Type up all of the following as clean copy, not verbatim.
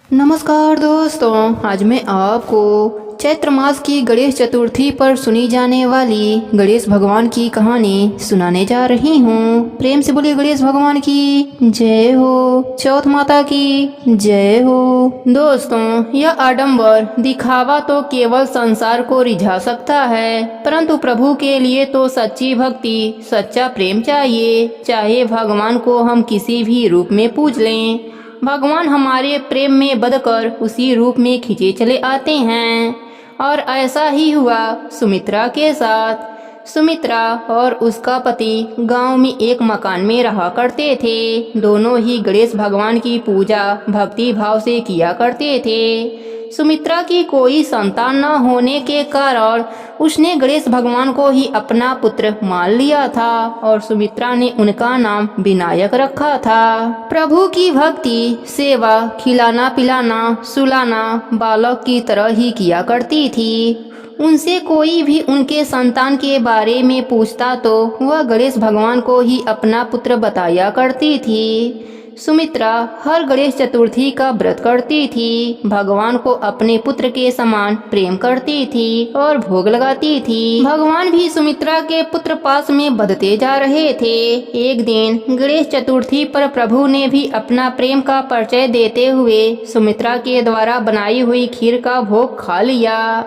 नमस्कार दोस्तों, आज मैं आपको चैत्र मास की गणेश चतुर्थी पर सुनी जाने वाली गणेश भगवान की कहानी सुनाने जा रही हूँ। प्रेम से बोलिए गणेश भगवान की जय हो, चौथ माता की जय हो। दोस्तों, यह आडंबर दिखावा तो केवल संसार को रिझा सकता है, परंतु प्रभु के लिए तो सच्ची भक्ति, सच्चा प्रेम चाहिए। चाहे भगवान को हम किसी भी रूप में पूज लें, भगवान हमारे प्रेम में बदकर उसी रूप में खींचे चले आते हैं। और ऐसा ही हुआ सुमित्रा के साथ। सुमित्रा और उसका पति गांव में एक मकान में रहा करते थे। दोनों ही गणेश भगवान की पूजा भक्ति भाव से किया करते थे। सुमित्रा की कोई संतान न होने के कारण उसने गणेश भगवान को ही अपना पुत्र मान लिया था और सुमित्रा ने उनका नाम विनायक रखा था। प्रभु की भक्ति, सेवा, खिलाना पिलाना, सुलाना बालक की तरह ही किया करती थी। उनसे कोई भी उनके संतान के बारे में पूछता तो वह गणेश भगवान को ही अपना पुत्र बताया करती थी। सुमित्रा हर गणेश चतुर्थी का व्रत करती थी, भगवान को अपने पुत्र के समान प्रेम करती थी और भोग लगाती थी। भगवान भी सुमित्रा के पुत्र पास में बढ़ते जा रहे थे। एक दिन गणेश चतुर्थी पर प्रभु ने भी अपना प्रेम का परिचय देते हुए सुमित्रा के द्वारा बनाई हुई खीर का भोग खा लिया।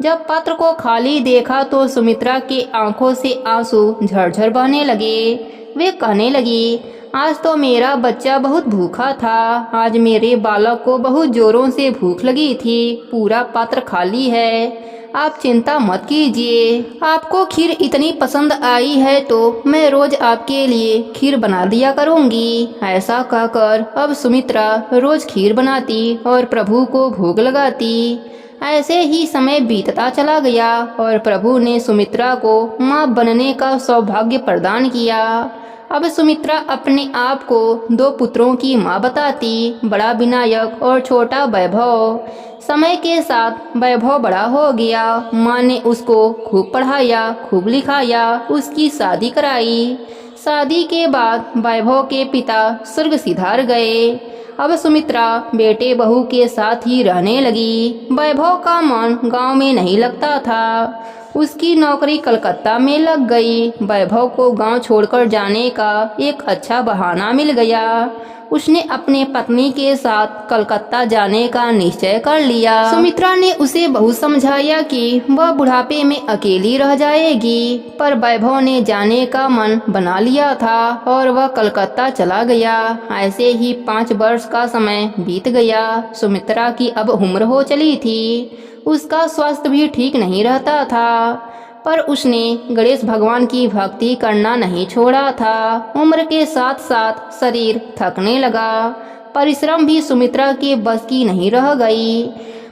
जब पात्र को खाली देखा तो सुमित्रा के आंखों से आंसू झरझर बहने लगे। वे कहने लगी, आज तो मेरा बच्चा बहुत भूखा था। आज मेरे बालक को बहुत जोरों से भूख लगी थी। पूरा पात्र खाली है, आप चिंता मत कीजिए। आपको खीर इतनी पसंद आई है तो मैं रोज आपके लिए खीर बना दिया करूंगी। ऐसा कहकर अब सुमित्रा रोज खीर बनाती और प्रभु को भोग लगाती। ऐसे ही समय बीतता चला गया और प्रभु ने सुमित्रा को मां बनने का सौभाग्य प्रदान किया। अब सुमित्रा अपने आप को दो पुत्रों की मां बताती, बड़ा विनायक और छोटा वैभव। समय के साथ वैभव बड़ा हो गया। मां ने उसको खूब पढ़ाया, खूब लिखाया, उसकी शादी कराई। शादी के बाद वैभव के पिता स्वर्ग सिधार गए। अब सुमित्रा बेटे बहू के साथ ही रहने लगी। वैभव का मन गांव में नहीं लगता था। उसकी नौकरी कलकत्ता में लग गई। वैभव को गांव छोड़कर जाने का एक अच्छा बहाना मिल गया। उसने अपने पत्नी के साथ कलकत्ता जाने का निश्चय कर लिया। सुमित्रा ने उसे बहुत समझाया कि वह बुढ़ापे में अकेली रह जाएगी, पर वैभव ने जाने का मन बना लिया था और वह कलकत्ता चला गया। ऐसे ही 5 वर्ष का समय बीत गया। सुमित्रा की अब उम्र हो चली थी। उसका स्वास्थ्य भी ठीक नहीं रहता था, पर उसने गणेश भगवान की भक्ति करना नहीं छोड़ा था। उम्र के साथ साथ शरीर थकने लगा। परिश्रम भी सुमित्रा के बस की नहीं रह गई।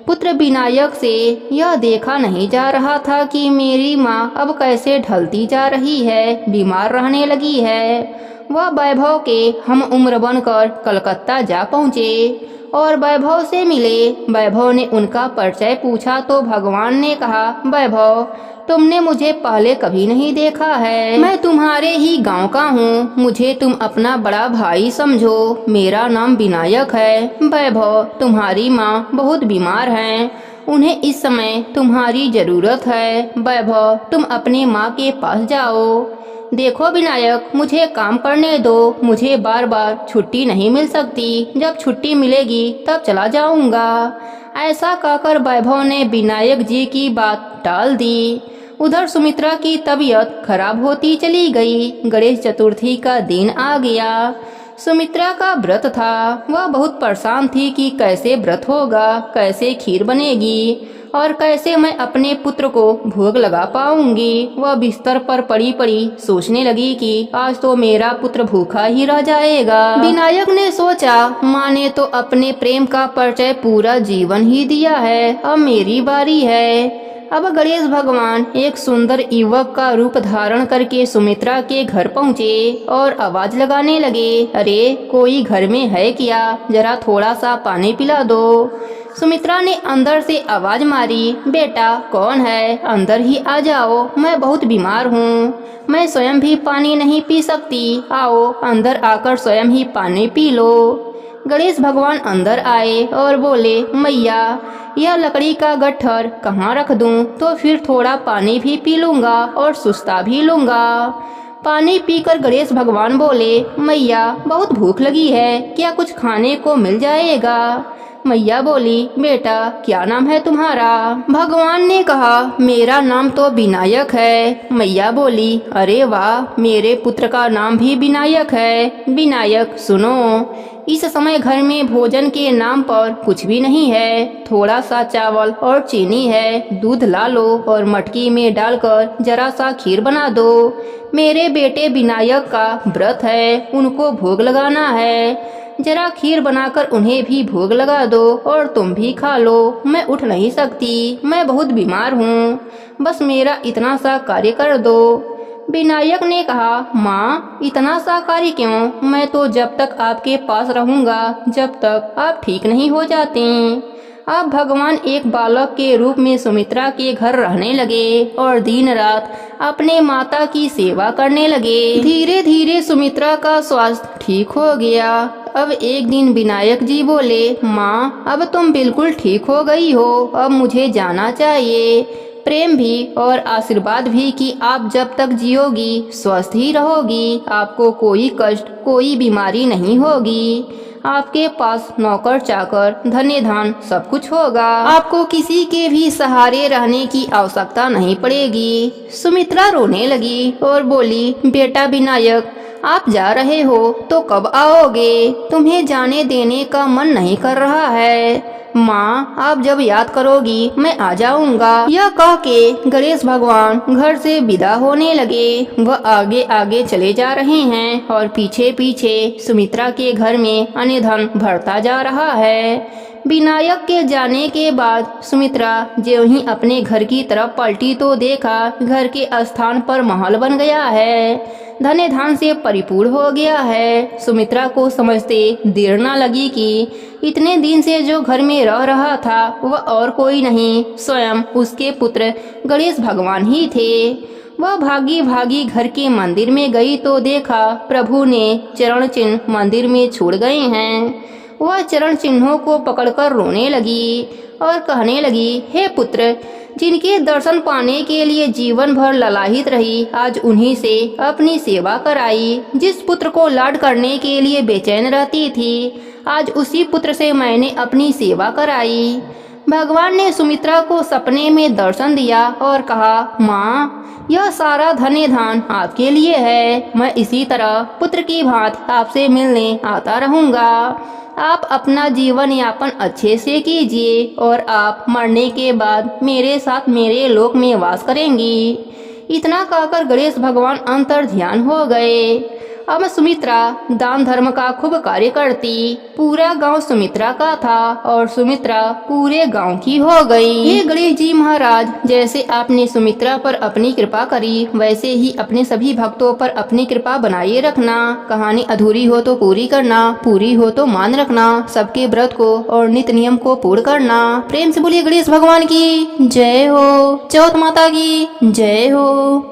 पुत्र विनायक से यह देखा नहीं जा रहा था कि मेरी माँ अब कैसे ढलती जा रही है, बीमार रहने लगी है। वह वैभव के हम उम्र बनकर कलकत्ता जा पहुँचे और वैभव से मिले। वैभव ने उनका परिचय पूछा तो भगवान ने कहा, वैभव, तुमने मुझे पहले कभी नहीं देखा है। मैं तुम्हारे ही गांव का हूँ। मुझे तुम अपना बड़ा भाई समझो। मेरा नाम विनायक है। वैभव, तुम्हारी माँ बहुत बीमार हैं। उन्हें इस समय तुम्हारी जरूरत है। वैभव, तुम अपनी माँ के पास जाओ। देखो विनायक, मुझे काम करने दो। मुझे बार बार छुट्टी नहीं मिल सकती। जब छुट्टी मिलेगी तब चला जाऊंगा। ऐसा कहकर वैभव ने विनायक जी की बात टाल दी। उधर सुमित्रा की तबीयत खराब होती चली गई। गणेश चतुर्थी का दिन आ गया। सुमित्रा का व्रत था। वह बहुत परेशान थी कि कैसे व्रत होगा, कैसे खीर बनेगी और कैसे मैं अपने पुत्र को भोग लगा पाऊंगी। वह बिस्तर पर पड़ी पड़ी सोचने लगी कि आज तो मेरा पुत्र भूखा ही रह जाएगा। विनायक ने सोचा, माँ ने तो अपने प्रेम का परिचय पूरा जीवन ही दिया है, अब मेरी बारी है। अब गणेश भगवान एक सुंदर युवक का रूप धारण करके सुमित्रा के घर पहुँचे और आवाज लगाने लगे, अरे कोई घर में है क्या? जरा थोड़ा सा पानी पिला दो। सुमित्रा ने अंदर से आवाज मारी, बेटा कौन है? अंदर ही आ जाओ, मैं बहुत बीमार हूँ। मैं स्वयं भी पानी नहीं पी सकती। आओ अंदर आकर स्वयं ही पानी पी लो। गणेश भगवान अंदर आए और बोले, मैया यह लकड़ी का गट्ठर कहाँ रख दूं, तो फिर थोड़ा पानी भी पी लूँगा और सुस्ता भी लूँगा। पानी पीकर गणेश भगवान बोले, मैया बहुत भूख लगी है, क्या कुछ खाने को मिल जाएगा। मैया बोली, बेटा क्या नाम है तुम्हारा। भगवान ने कहा, मेरा नाम तो विनायक है। मैया बोली, अरे वाह, मेरे पुत्र का नाम भी विनायक है। विनायक सुनो, इस समय घर में भोजन के नाम पर कुछ भी नहीं है, थोड़ा सा चावल और चीनी है, दूध ला लो और मटकी में डालकर जरा सा खीर बना दो। मेरे बेटे विनायक का व्रत है, उनको भोग लगाना है, जरा खीर बनाकर उन्हें भी भोग लगा दो और तुम भी खा लो। मैं उठ नहीं सकती, मैं बहुत बीमार हूँ, बस मेरा इतना सा कार्य कर दो। विनायक ने कहा, माँ इतना सा कार्य क्यों, मैं तो जब तक आपके पास रहूँगा जब तक आप ठीक नहीं हो जाते। अब भगवान एक बालक के रूप में सुमित्रा के घर रहने लगे और दिन रात अपने माता की सेवा करने लगे। धीरे धीरे सुमित्रा का स्वास्थ्य ठीक हो गया। अब एक दिन विनायक जी बोले, माँ अब तुम बिल्कुल ठीक हो गई हो, अब मुझे जाना चाहिए। प्रेम भी और आशीर्वाद भी कि आप जब तक जियोगी स्वस्थ ही रहोगी, आपको कोई कष्ट कोई बीमारी नहीं होगी, आपके पास नौकर चाकर धन्य धन सब कुछ होगा, आपको किसी के भी सहारे रहने की आवश्यकता नहीं पड़ेगी। सुमित्रा रोने लगी और बोली, बेटा विनायक आप जा रहे हो तो कब आओगे, तुम्हें जाने देने का मन नहीं कर रहा है। माँ आप जब याद करोगी मैं आ जाऊंगा। यह कह के गणेश भगवान घर से विदा होने लगे। वह आगे आगे चले जा रहे हैं और पीछे पीछे सुमित्रा के घर में अन्य धन भरता जा रहा है। विनायक के जाने के बाद सुमित्रा जो ही अपने घर की तरफ पलटी तो देखा घर के स्थान पर महल बन गया है, धन धान से परिपूर्ण हो गया है। सुमित्रा को समझते देर न लगी कि इतने दिन से जो घर में रह रहा था वह और कोई नहीं, स्वयं उसके पुत्र गणेश भगवान ही थे। वह भागी भागी घर के मंदिर में गई तो देखा प्रभु ने चरण चिन्ह मंदिर में छोड़ गए हैं। वह चरण चिन्हों को पकड़कर रोने लगी और कहने लगी, हे पुत्र, जिनके दर्शन पाने के लिए जीवन भर ललाहित रही, आज उन्हीं से अपनी सेवा कराई। जिस पुत्र को लाड करने के लिए बेचैन रहती थी, आज उसी पुत्र से मैंने अपनी सेवा कराई। भगवान ने सुमित्रा को सपने में दर्शन दिया और कहा, माँ यह सारा धन्य धान आपके लिए है, मैं इसी तरह पुत्र की भांति आपसे मिलने आता रहूँगा। आप अपना जीवन यापन अच्छे से कीजिए और आप मरने के बाद मेरे साथ मेरे लोक में वास करेंगी। इतना कहकर गणेश भगवान अंतर ध्यान हो गए। अब सुमित्रा दान धर्म का खूब कार्य करती। पूरा गांव सुमित्रा का था और सुमित्रा पूरे गांव की हो गई। हे गणेश जी महाराज, जैसे आपने सुमित्रा पर अपनी कृपा करी वैसे ही अपने सभी भक्तों पर अपनी कृपा बनाए रखना। कहानी अधूरी हो तो पूरी करना, पूरी हो तो मान रखना, सबके व्रत को और नित्य नियम को पूर्ण करना। प्रेम से बोलिए गणेश भगवान की जय हो, चौथ माता की जय हो।